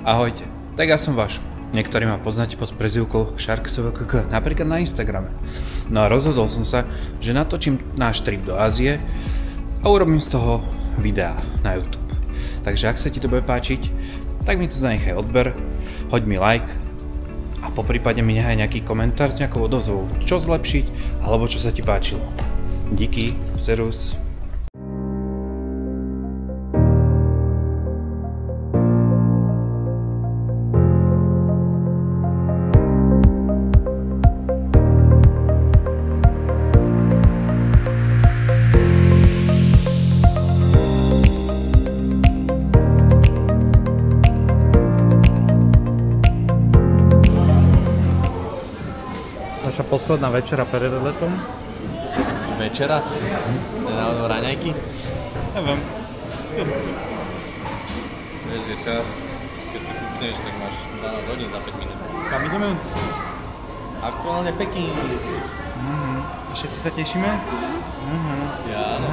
Ahojte, tak ja som Vašo. Niektorí ma poznáte pod prezývkou SharkSvkk, napríklad na Instagrame. No a rozhodol som sa, že natočím náš trip do Ázie a urobím z toho videá na YouTube. Takže ak sa ti to bude páčiť, tak mi tu zanechaj odber, hoď mi like a poprípade mi nechaj nejaký komentár s nejakou odozvou, čo zlepšiť alebo čo sa ti páčilo. Díky, serus. Naša posledná večera pred letom. Večera? Nenáhodou raňajky? Neviem. Vieš, je čas, keď si kúpneš, tak máš 12 hodín za 5 minút. Kam ideme? Aktuálne Peking. Všetci sa tešíme? Ja, áno.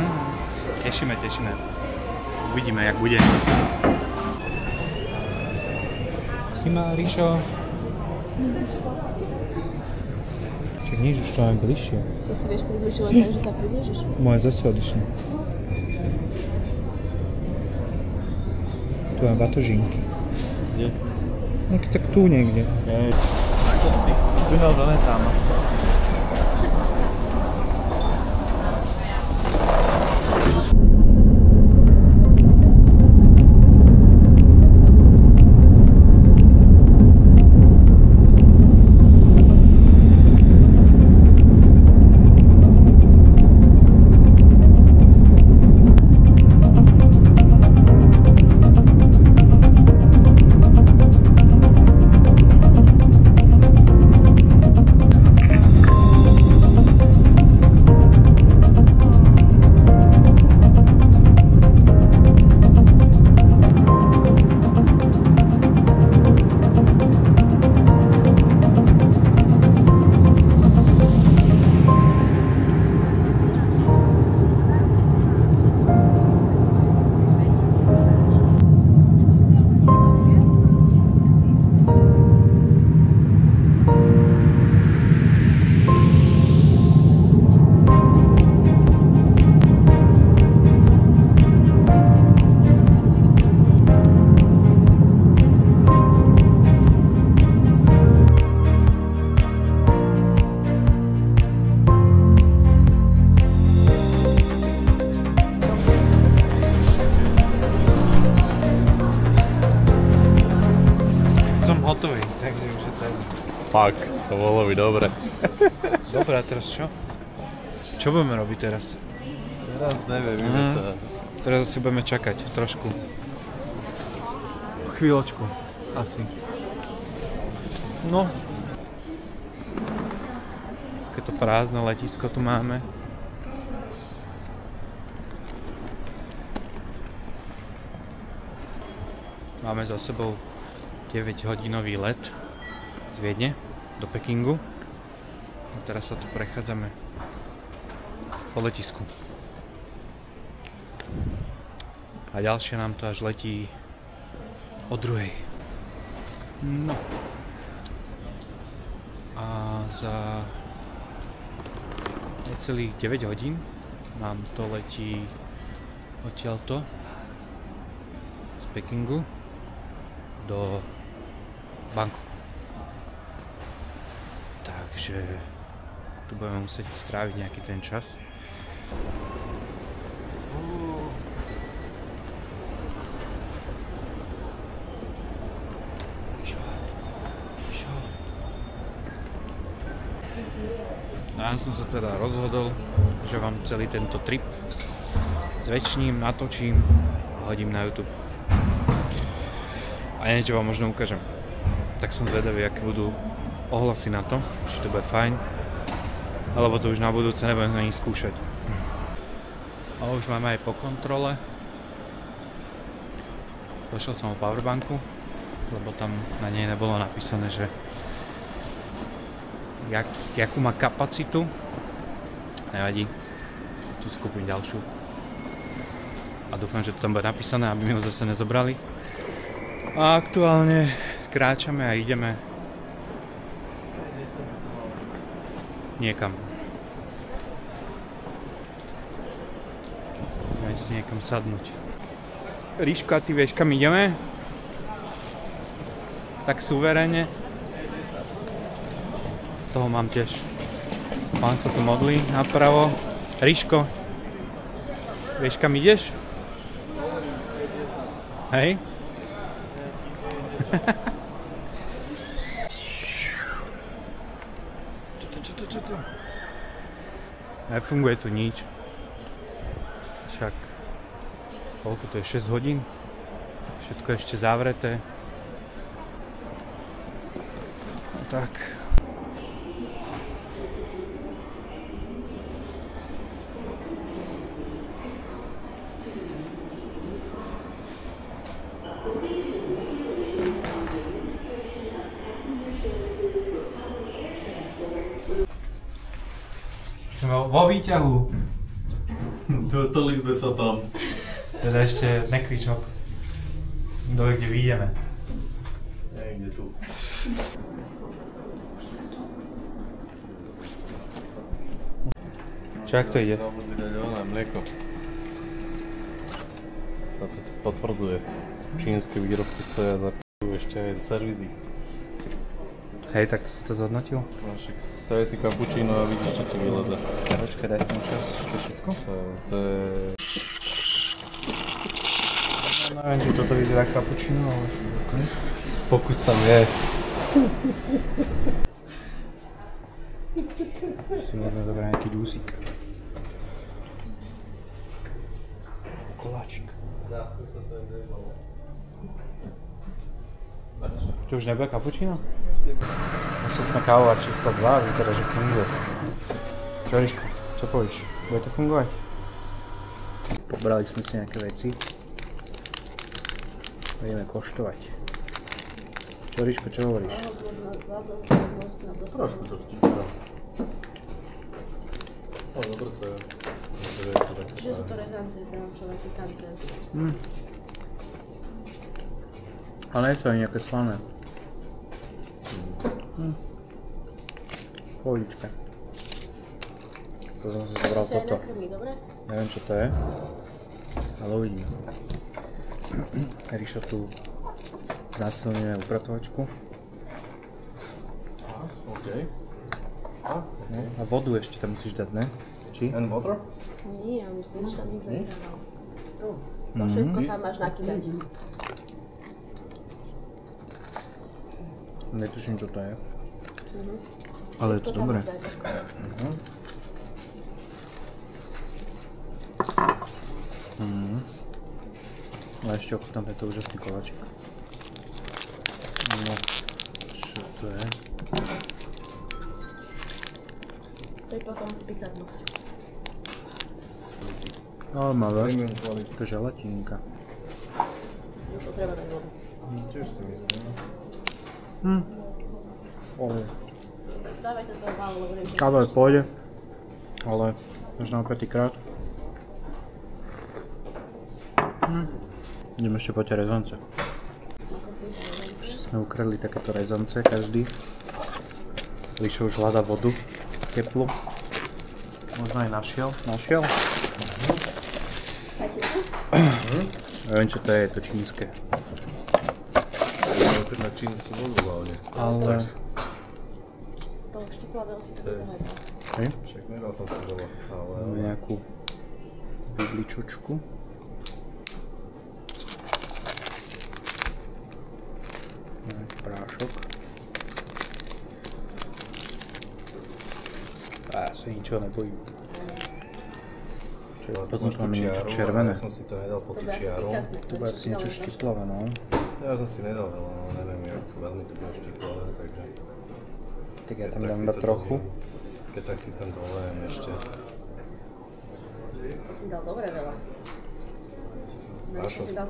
Tešíme. Uvidíme, jak bude. Sima, Ríšo. Čak nič, už to máme bližšie. To si vieš približiť len tak, že sa približiš? Moje zase odišli. Tu mám batožinky. Kde? No tak tu niekde. Ako si? Tu na dole tam. Hotový, takže už je to jedno. Fak, to bolo by dobre. Dobre, a teraz čo? Čo budeme robiť teraz? Teraz neviem, Teraz asi budeme čakať trošku. Chvíľočku, asi. No. Takéto prázdne letisko tu máme. Máme za sebou 9-hodinový let z Viedne do Pekingu. A teraz sa tu prechádzame po letisku. A ďalšie nám to až letí o 2:00. No. A za necelých 9 hodín nám to letí odtiaľto z Pekingu do Bangkoku. Takže tu budeme musieť stráviť nejaký ten čas. No ja som sa teda rozhodol, že vám celý tento trip zväčšním, natočím a hodím na YouTube. A niečo vám možno ukážem. Tak som zvedavý, aké budú ohlasy na to, či to bude fajn, alebo to už na budúce nebudem ani skúšať. Ale už máme aj po kontrole. Došiel som o powerbanku, lebo tam na nej nebolo napísané, že jakú má kapacitu. Nevadí, tu si kúpim ďalšiu. A dúfam, že to tam bude napísané, aby mi ho zase nezobrali. A aktuálne kráčame a ideme niekam. Ideme si niekam sadnúť. Ríško, a ty vieš, kam ideme? Tak suverénne. Toho mám tiež. Pán sa tu modlí napravo. Ríško, vieš, kam ideš? Hej? Čo to? Nefunguje tu nič. Však koľko to je? 6 hodín? Všetko je ešte zavreté. No tak. Vo výťahu. Dostali sme sa tam. Teda ešte nekrič hop. Dole, kde vyjdeme. Niekde tu. Čo, jak to ide? Zabudli dať oné mlieko. Sa to tu potvrdzuje. Čínske výrobky stoja za p***u, ešte aj servisík. Hej, tak to si to zhodnotil? No však, stavaj si kapučíno a vidíš, čo ti vyleze. Počkaj, daj tomu čas, to všetko? To je... No neviem, či toto vyzerá kapučino, ale všetko. Pokus tam je. Si možno dobrá nejaký džúsik. Koláčik. Čo už nebude kapučino? Našli sme kávovar číslo 2, vyzerá, že funguje. Čo, Ríško, čo povíš? Bude to fungovať? Pobrali sme si nejaké veci. Budeme koštovať. Čo, Ríško, čo hovoríš? Trošku to štípa. No dobre to je. Že sú to rezancie pre človek pikantné. Ale nie sú aj nejaké slané. Pohodička. To som si zobral toto. Neviem, čo to je, ale uvidíme. Ríšo tu násilňuje upratovačku. OK. No, a vodu ešte tam musíš dať, ne? Či? And water? Nie, ale nič tam nikto nedával. To všetko tam máš nakýdať. Netuším, čo to je. Ale je to dobré. A ešte ochutnám tento úžasný koláčik. No, čo to je? To je potom s pikantnosťou. Ale má veľa. Premium quality. Taká želatínka. To treba dať vodu. Tiež si myslím. Dávaj to toho málo, lebo neviem. Káva je v pohode, ale možno opäť krát. Ideme ešte po tie rezance. Ešte sme ukradli takéto rezance každý. Ríšo už hľadá vodu teplú. Možno aj našiel. Neviem, čo to je to čínske. Na čínsku vodu hlavne. Ale... To štipla veľa si to vydávaj. Hej? Však nedal som si veľa, ale... Máme nejakú vidličočku. Nejaký prášok. A ja sa ničoho nebojím. Potom tu máme niečo červené. Ja som si to nedal po To bude asi čiaru. pikantné. Tu bude asi niečo štiplavé, no. Ja som si nedal veľa, no neviem, jak veľmi to bude štiplavé, takže... Tak ja tam dám iba trochu. Keď tak si tam dolejem ešte. To si dal dobre veľa.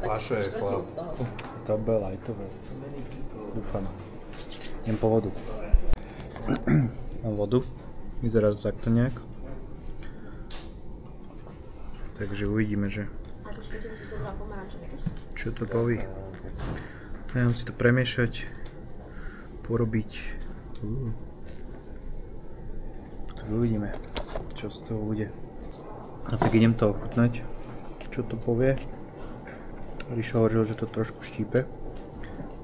Pášo je chlap. To bude lightové. Dúfam. Idem po vodu. Mám vodu. Vyzerá to takto nejak. Takže uvidíme, že čo to poví. Nechám si to premiešať, porobiť. Tak uvidíme, čo z toho bude. No tak idem to ochutnať, čo to povie. Ríšo hovoril, že to trošku štípe.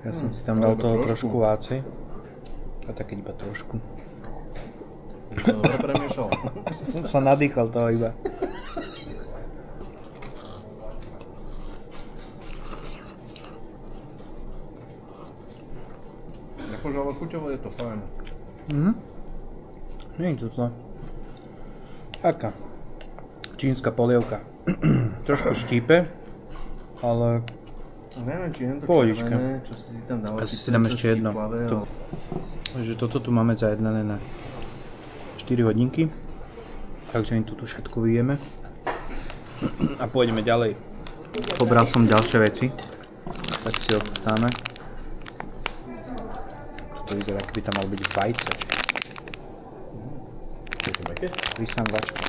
Ja som si tam dal toho trošku vácej. A tak iba trošku. Dobre premiešal. Som sa nadýchal toho iba. Akože ale chuťovo je to fajn. Nie je to zle. Taká čínska polievka. Trošku štípe, ale Neviem, či je to pohodička. červené, čo si tam dal. Asi si dám ešte jedno. Takže toto tu máme zajednané na 4 hodinky. Takže im tu všetko vyjeme. A pôjdeme ďalej. Pobral som ďalšie veci. Tak si ochutnáme. To vyzerá, keby tam malo byť vajce. Vysávačka.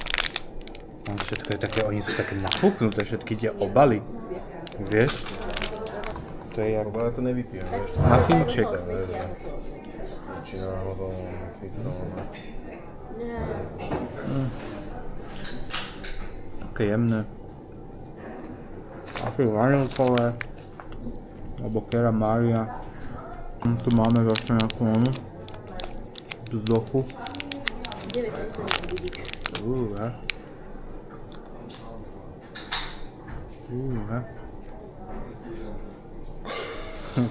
Všetko je také, oni sú také nafúknuté, všetky tie obaly. Vieš? To je jak... Lebo ja to nevypijem, vieš. Muffinček. Či náhodou si to... Také jemné. Také vanilkové. Alebo Kera Maria. Tu máme zase nejakú onu. Tu zdochu.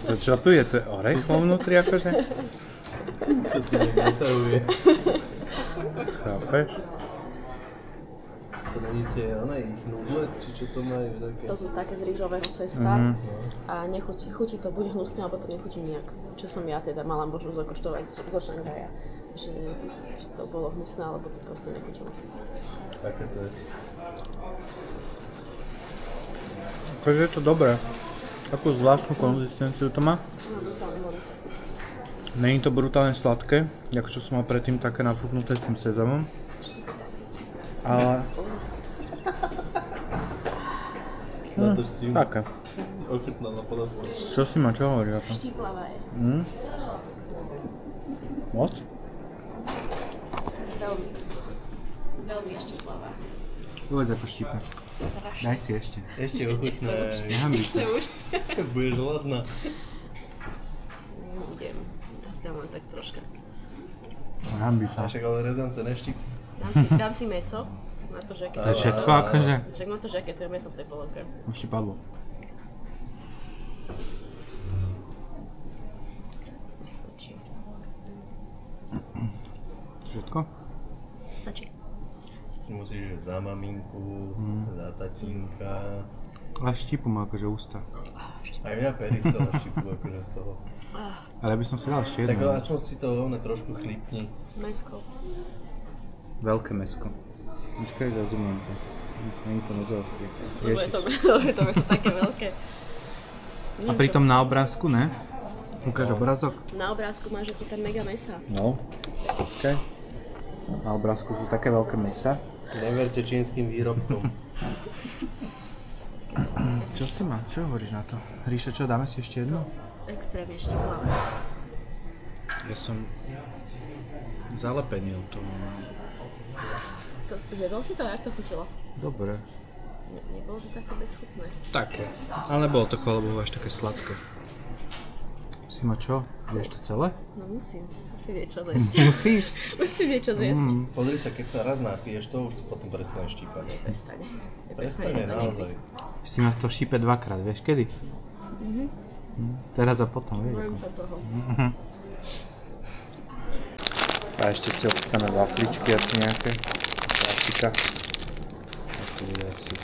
To čo tu je? To je orech vo vnútri akože? Co ti netahuje? Chápeš? To není tie, ich nudle, či čo to majú také? To sú také z rýžového cesta a chutí to buď hnusne, alebo to nechutí nejak. Čo som ja teda mala možnosť zakoštovať zo Šangaja. Že to bolo hnusné, alebo to proste nechutilo. Také to je. Akože je to dobré. Takú zvláštnu konzistenciu to má. Není to brutálne sladké, ako čo som mal predtým také nafúknuté s tým sezamom. Ale... také. Ochutnala podobne. Čo si ma, čo hovorí o tom? Štíplavá je. Moc? Veľmi. Veľmi je štíplavá. Povedz ako štípe. Strašne. Daj si ešte. Ešte ochutnáš. Nechám byť. Budeš hladná. Idem. To si dám len tak troška. Hambi sa. Však ale rezance neštíp. Dám si mäso. Na to, že aké To je všetko akože? Však na to, že aké to je mäso v tej polovke. Už ti padlo. Stačí. Všetko? Stačí. Musíš za maminku, za tatínka. Ale štípu má akože ústa. Aj mňa perica štípu akože z toho. Ale by som si dal ešte Tak jedno. aspoň si to trošku chlípni. Mäsko. Veľké mäsko. Počkaj, rozumiem to. Není to nezaostrie. Lebo je to mäso také veľké. A pritom na obrázku, ne? Ukáž obrázok. Na obrázku máš, že sú tam mega mäsa. No. Počkaj. Na obrázku sú také veľké mäsa. Neverte čínskym výrobkom. Čo si má? Čo hovoríš na to? Ríša, čo? Dáme si ešte jedno? Extrémne štiplavé. Ja som zalepenil to. Zjedol si to? Jak to chutilo? Dobre. Nebolo to také bezchutné. Také. Ale nebolo to chvalobohu až také sladké. Si ma čo? Vieš to celé? No musím. Musím niečo zjesť. Musíš? Musím niečo zjesť. Pozri sa, keď sa raz napiješ to, už to potom prestane štípať. Prestane. Prestane naozaj. Si ma to šípe dvakrát, vieš kedy? Teraz a potom, vieš. Bojím sa toho. A ešte si ochutnáme wafličky asi nejaké. Klasika. A to bude asi...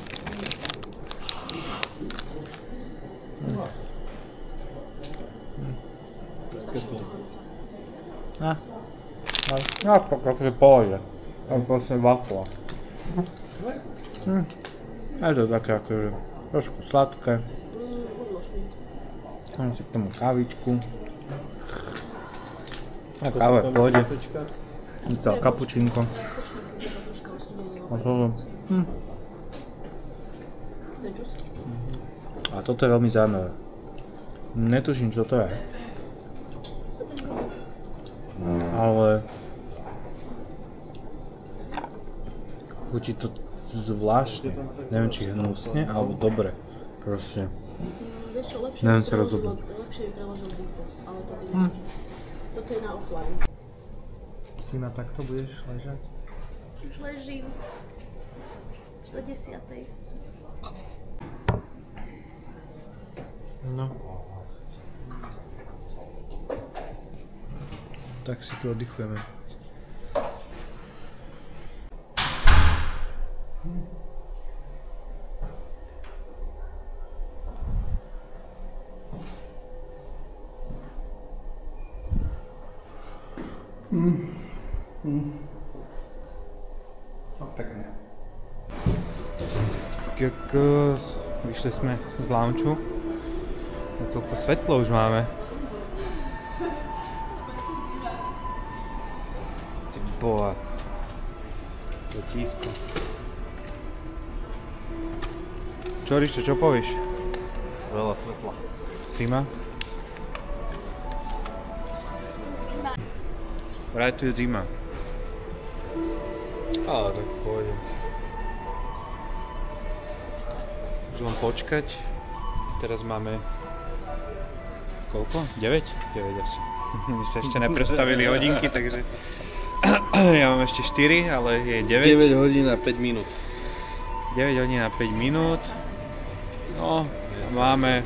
Také sú. Ja akože pohode. To je proste wafla. Je to také akože trošku sladké. Mám si k tomu kávičku. A káva v pohode. Celá kapučínko. A toto. A toto je veľmi zaujímavé. Netuším, čo to je. Ale chutí to zvláštne. Neviem, či hnusne, alebo dobre. Proste. Vieš čo, lepšie Neviem by sa rozhodnúť. lepšie by preložil Biko, ale toto nie. Toto je na offline. Si na takto budeš ležať? Už ležím. Do 10. No. Tak si tu oddychujeme. No, pekne. Vyšli sme z lounge. Celko svetlo už máme. Ty boha. Letísko. Čo Rišo, čo povieš? Veľa svetla. Zima? Vraj tu je zima. Ale tak pôjde. Už len počkať. Teraz máme... Koľko? 9? 9 asi. My sa ešte neprestavili hodinky, takže... Ja mám ešte 4, ale je 9. 9 hodín a 5 minút. 9 hodín a 5 minút. No, máme...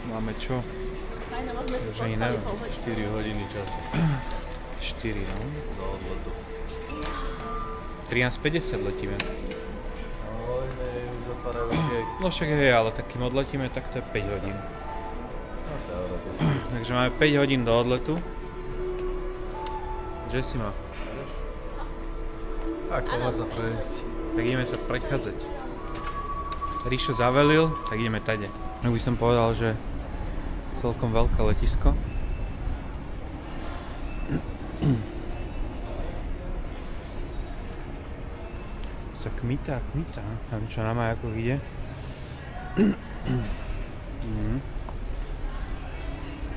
Máme čo? Fajne, môžeme si Už ani pospali neviem. pol hodiny. 4 hodiny času. 4, no. Do odletu. 13:50 letíme. Oj, už otvárajú okiek. No však hej, ale tak kým odletíme, tak to je 5 hodín. No, teoreticky. Takže máme 5 hodín do odletu. Že si ma? Ako má sa prejsť? Tak ideme sa prechádzať. Ríšo zavelil, tak ideme tade. No by som povedal, že celkom veľké letisko. Sa kmitá. Tam čo na majakoch ide.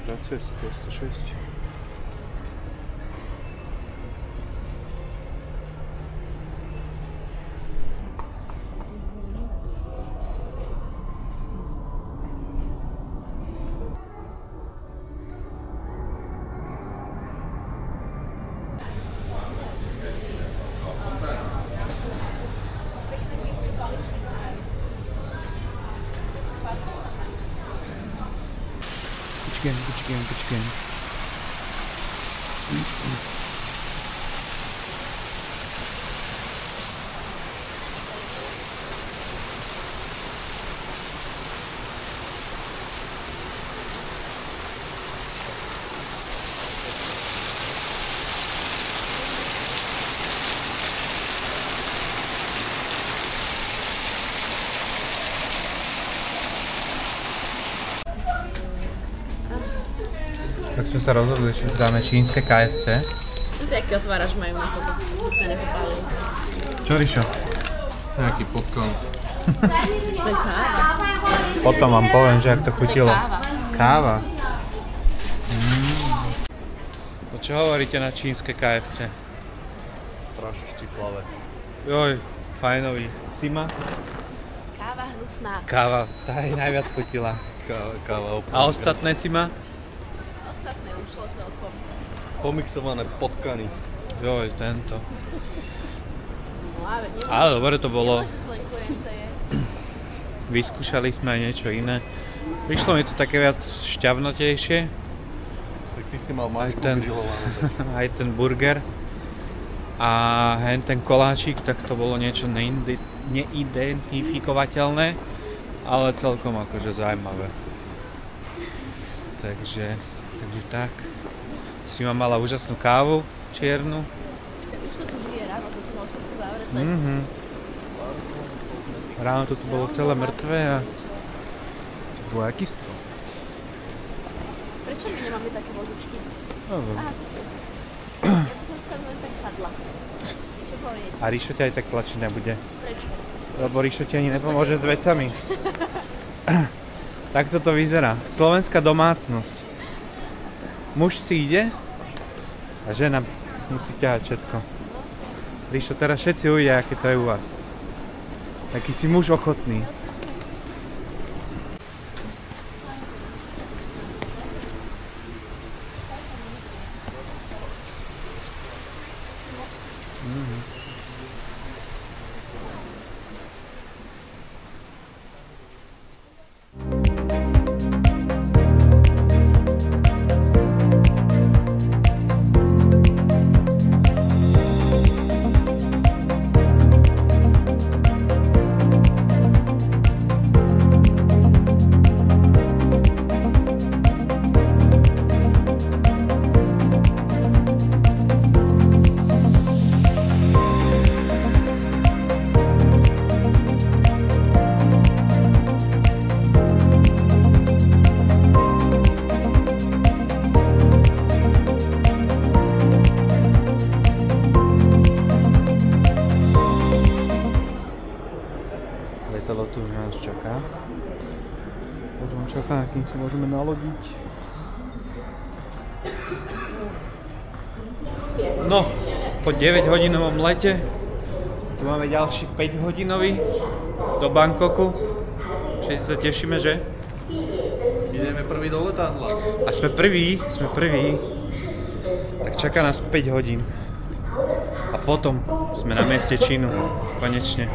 Pracuje sa 106. Počkej. Tak sme sa rozhodli, že dáme čínske KFC. Ty aký otváraš majú na toto, že sa nepopálili. Čo Rišo? Nejaký popcorn. To je káva. Potom vám poviem, že ak to chutilo. To je Káva. káva. No čo hovoríte na čínske KFC? Strašne štiplavé. Joj, fajnový. Sima? Káva hnusná. Káva, tá je najviac chutila. Káva A ostatné Sima? Ostatné ušlo celkom. pomixované potkany. Joj, tento. No ale Ale dobre to bolo. nemôžeš len kojence jesť. Vyskúšali sme aj niečo iné. Prišlo mi to také viac šťavnatejšie. Tak ty si mal mačku ten- grillovanú. Aj ten burger. A hen ten koláčik, tak to bolo niečo neidentifikovateľné, ale celkom akože zaujímavé. Takže tak. Sima mala úžasnú kávu, čiernu. Už to tu žije ráno, to tu mal všetko zavreté. Ráno to tu bolo celé mŕtve a to bolo aký strop. Prečo my nemáme také vozičky? No, Aha, tu sú. Ja by som skôr len tak sadla. Čo poviete? a Ríšo ťa aj tak tlačiť nebude, Prečo? lebo Ríšo ti ani nepomôže s vecami. Takto to vyzerá. Slovenská domácnosť. Muž si ide a žena musí ťahať všetko. Ríšo, teraz všetci uvidia, aké to je u vás. Taký si muž ochotný. Letadlo tu už nás čaká. Už on čaká, kým sa môžeme nalodiť. No, po 9-hodinovom lete tu máme ďalší 5-hodinový do Bangkoku. Všetci sa tešíme, že? Ideme prvý do letadla. A sme prví. Tak čaká nás 5 hodín. A potom sme na mieste činu. Konečne.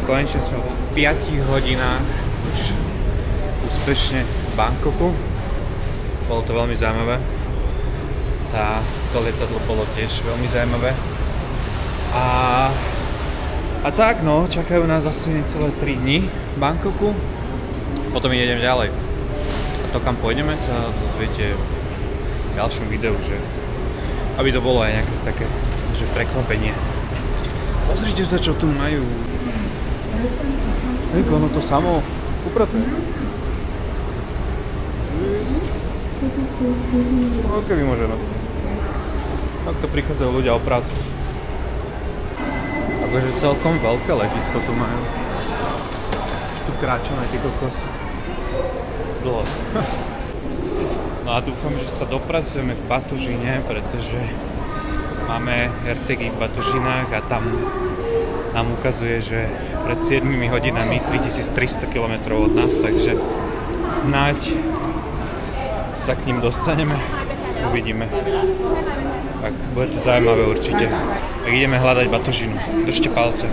Konečne sme po 5 hodinách už úspešne v Bangkoku. Bolo to veľmi zaujímavé. To lietadlo bolo tiež veľmi zaujímavé. A tak no, čakajú nás asi necelé 3 dni v Bangkoku. Potom idem ďalej. A to kam pôjdeme sa dozviete v ďalšom videu, že aby to bolo aj nejaké také že prekvapenie. Pozrite sa, čo tu majú. Hej, ono to samo upraté. Veľké vymoženosť. Takto prichádzajú ľudia o prácu. Takže celkom veľké letisko tu majú. Už tu kráčame, ty kokos. Dlho. No a dúfam, že sa dopracujeme k Batožine, pretože máme RTG v Batožinách a tam nám ukazuje, že pred 7 hodinami 3300 km od nás, takže snáď sa k ním dostaneme, uvidíme. Tak bude to zaujímavé určite. Tak ideme hľadať batožinu. Držte palce.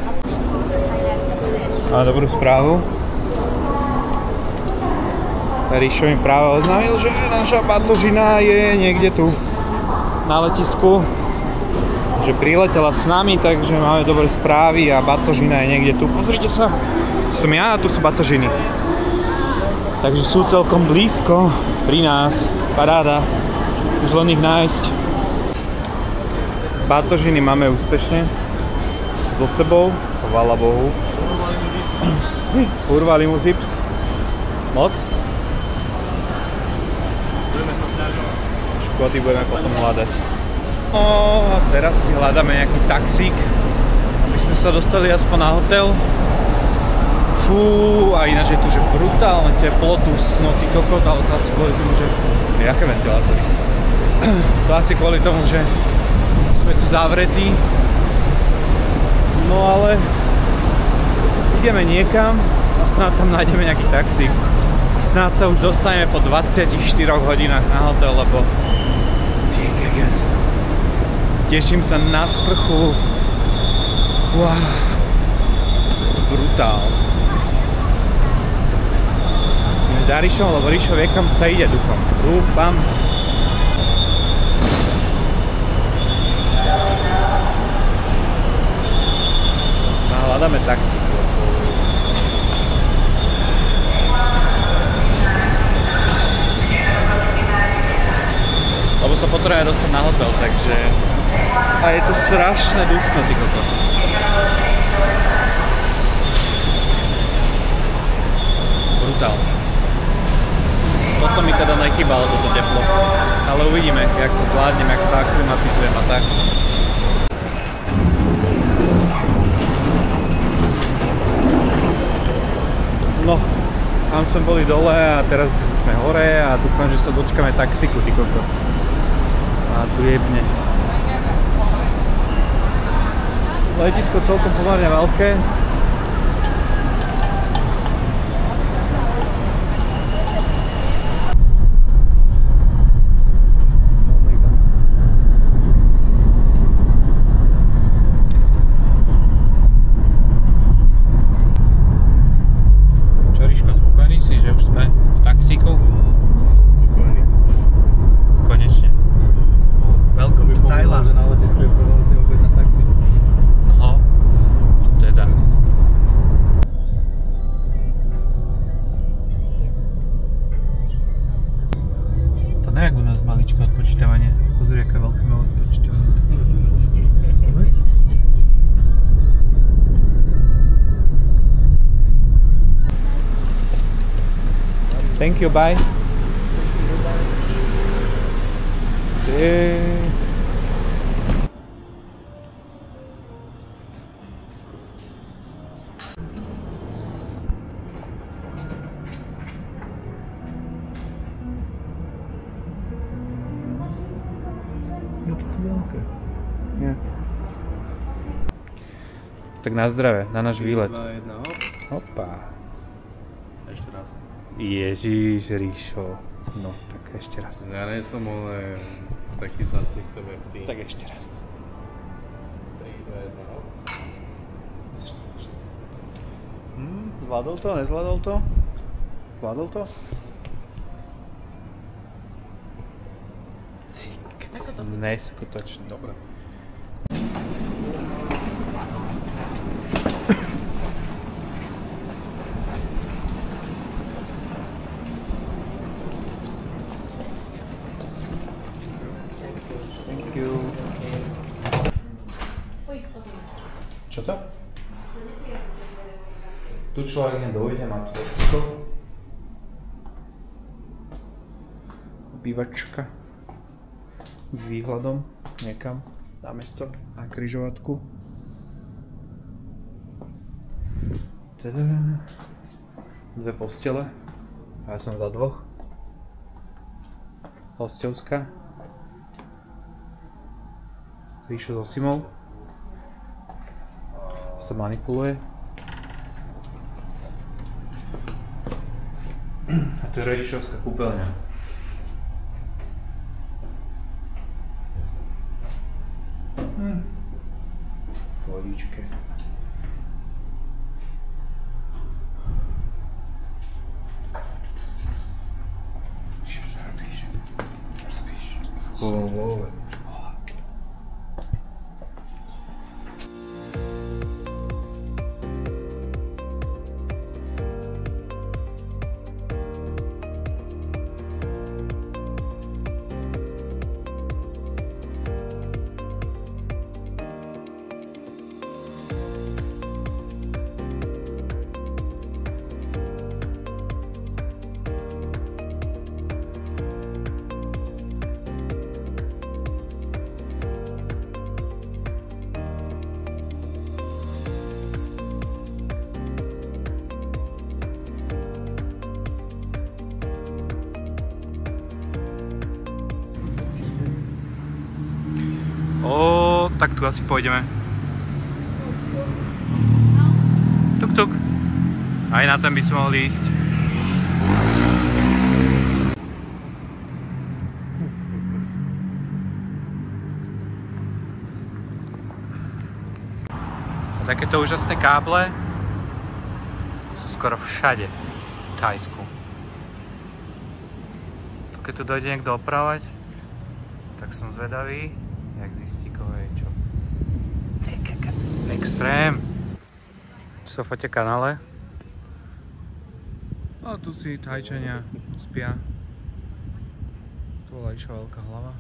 Máme dobrú správu. Ríšo mi práve oznámil, že naša batožina je niekde tu na letisku. Že priletela s nami, takže máme dobré správy a batožina je niekde tu. Pozrite sa, som ja a tu sú batožiny. Takže sú celkom blízko pri nás. Paráda. Už len ich nájsť. Batožiny máme úspešne so sebou, chvála Bohu. Kurva limuzips. Moc? Budeme sa sťažovať. Škody budeme potom hľadať. A teraz si hľadáme nejaký taxík, aby sme sa dostali aspoň na hotel. Fú, a ináč je tu že brutálne teplo, tu no ty kokos, ale to asi kvôli tomu, že... Jaké ventilátory? To asi kvôli tomu, že sme tu zavretí. No ale... ideme niekam a snáď tam nájdeme nejaký taxík. Snáď sa už dostaneme po 24 hodinách na hotel, lebo... Teším sa na sprchu. Wow. Brutál. Ideme za Ríšom, lebo Ríšo vie, kam sa ide duchom. Dúfam. No, hľadáme taxi. Lebo sa potrebujeme dostať na hotel, takže... A je to strašné dusno, ty kokos. Brutálne. Toto mi teda nechýbalo, toto teplo. Ale uvidíme, jak to zvládnem, jak sa aklimatizujem a tak. No, tam sme boli dole a teraz sme hore a dúfam, že sa dočkáme taxíku, ty kokos. A tu jebne. Letisko celkom pomerne veľké. Čo, Ríško, spokojný si, že už sme v taxíku? Spokojný. Konečne. Welcome to Thailand. Že na letisku je problém si opäť na taxi. No, to teda. To ne jak u nás maličké odpočítavanie. Pozri, aké veľké má odpočítavanie. Thank you, bye. Je to tu veľké. Nie. Tak na zdravé, na náš výlet. 2, 1, hop. Opa. A ešte raz. Ježiš, Ríšo. No, tak ešte raz. Ja nie som, ale taký znatný k tebe. Tak ešte raz. 3, 2, 1, hop. Zvládol to? Nezvládol to? Zvládol to? Neskutočne. Dobre. Thank you. Čo to? Tu človek nedojde, má tu ocko. Obývačka. S výhľadom niekam na mesto, na križovatku. Teda 2 postele. A ja som za 2. Hostovská. Ríšo so Simou. Sa manipuluje. A to je rodičovská kúpeľňa. Pohodičke. Čo robíš? Schoval love. Tak tu asi pôjdeme. Tuk tuk. Aj na ten by sme mohli ísť. Takéto úžasné káble sú skoro všade v Thajsku. Keď tu dojde niekto opravať, tak som zvedavý, jak zistí, koho je čo. Extrém. Tu sa fotia kanále. A tu si Thajčania spia. Tu bola išla veľká hlava.